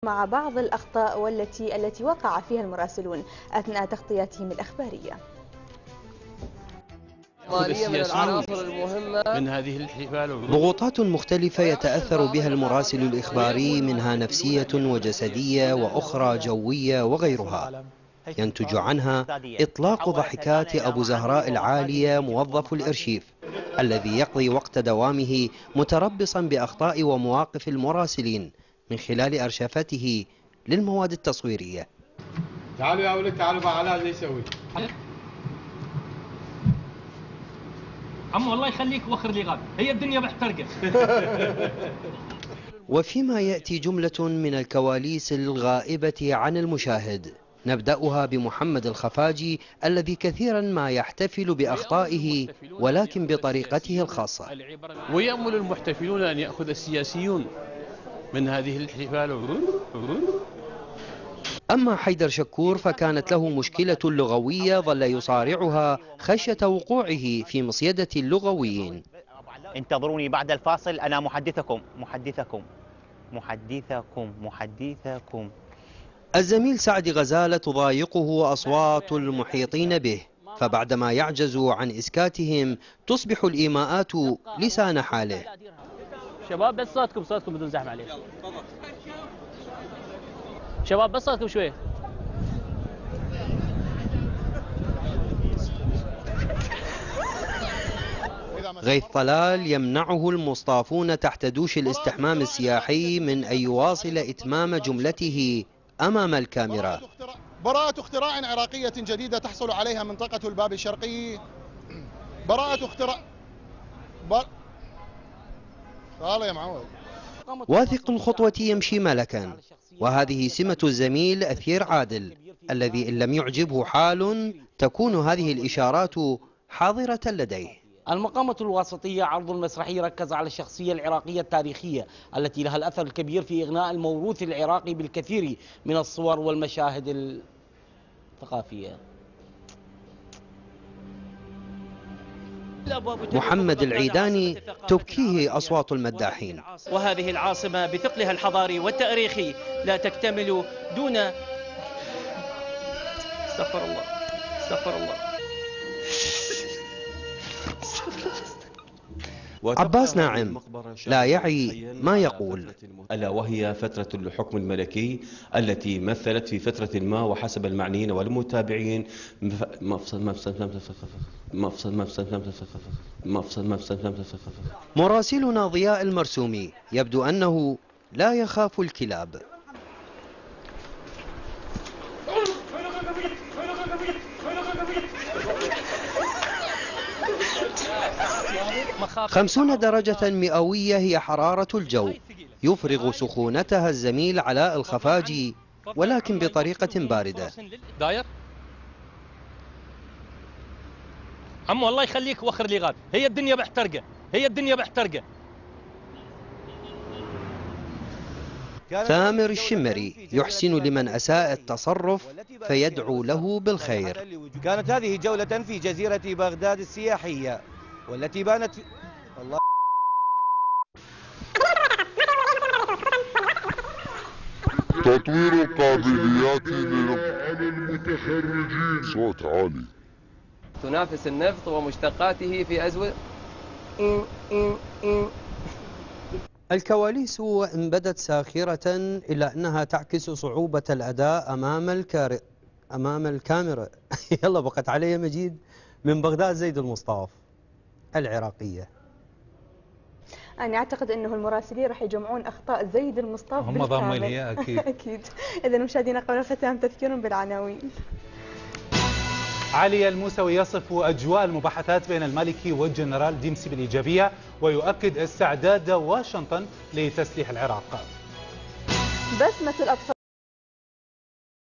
مع بعض الأخطاء التي وقع فيها المراسلون أثناء تغطياتهم الإخبارية. من هذه الحفال ضغوطات مختلفة يتأثر بها المراسل الإخباري، منها نفسية وجسدية وأخرى جوية وغيرها، ينتج عنها إطلاق ضحكات أبو زهراء العالية موظف الإرشيف الذي يقضي وقت دوامه متربصا بأخطاء ومواقف المراسلين من خلال أرشفته للمواد التصويرية. تعالوا يا ولد، تعالوا مع علاء اللي يسوي. عمو الله يخليك وخر لي غاب، هي الدنيا محترقة. وفيما يأتي جملة من الكواليس الغائبة عن المشاهد، نبدأها بمحمد الخفاجي الذي كثيرا ما يحتفل بأخطائه ولكن بطريقته الخاصة. ويأمل المحتفلون أن يأخذ السياسيون من هذه الحفال. أما حيدر شكور فكانت له مشكلة لغوية ظل يصارعها خشية وقوعه في مصيدة اللغويين. انتظروني بعد الفاصل، أنا محدثكم. الزميل سعد غزالة تضايقه أصوات المحيطين به، فبعدما يعجز عن إسكاتهم تصبح الإيماءات لسان حاله. شباب بس صوتكم بدون زحمة عليه. شباب بس صوتكم شوي. غيث طلال يمنعه المصطافون تحت دوش الاستحمام السياحي من أن يواصل إتمام جملته أمام الكاميرا. براءة اختراع عراقية جديدة تحصل عليها منطقة الباب الشرقي. براءة اختراع تعال يا معود. واثق الخطوة يمشي ملكا، وهذه سمة الزميل أثير عادل الذي إن لم يعجبه حال تكون هذه الإشارات حاضرة لديه. المقامة الواسطية عرض المسرحي ركز على الشخصية العراقية التاريخية التي لها الأثر الكبير في إغناء الموروث العراقي بالكثير من الصور والمشاهد الثقافية. محمد العيداني تبكيه أصوات المداحين. وهذه العاصمة بثقلها الحضاري والتاريخي لا تكتمل دون استغفر الله. عباس ناعم لا يعي ما يقول، ألا وهي فترة الحكم الملكي التي مثلت في فترة ما وحسب المعنيين والمتابعين مراسلنا ضياء المرسومي يبدو أنه لا يخاف الكلاب. 50 درجة مئوية هي حرارة الجو، يفرغ سخونتها الزميل علاء الخفاجي ولكن بطريقة باردة. داير عمو الله يخليك وخر لي غاب، هي الدنيا محترقة. ثامر الشمري يحسن لمن أساء التصرف فيدعو له بالخير. كانت هذه جولة في جزيرة بغداد السياحية والتي بانت الله. تطوير قابليات المتخرجين. صوت عالي. تنافس النفط ومشتقاته في أزود. الكواليس وإن بدت ساخرة إلا أنها تعكس صعوبة الأداء أمام الكاميرا. يلا بقت علي مجيد من بغداد زيد المصطاف العراقية. أنا أعتقد أنه المراسلين راح يجمعون أخطاء زيد المصطاف هم ضامنين هي أكيد. أكيد. إذا مشاهدينا قبل الختام تذكير بالعناوين. علي الموسوي يصف أجواء المباحثات بين المالكي والجنرال ديمسي بالإيجابية ويؤكد استعداد واشنطن لتسليح العراق. بسمة الأطفال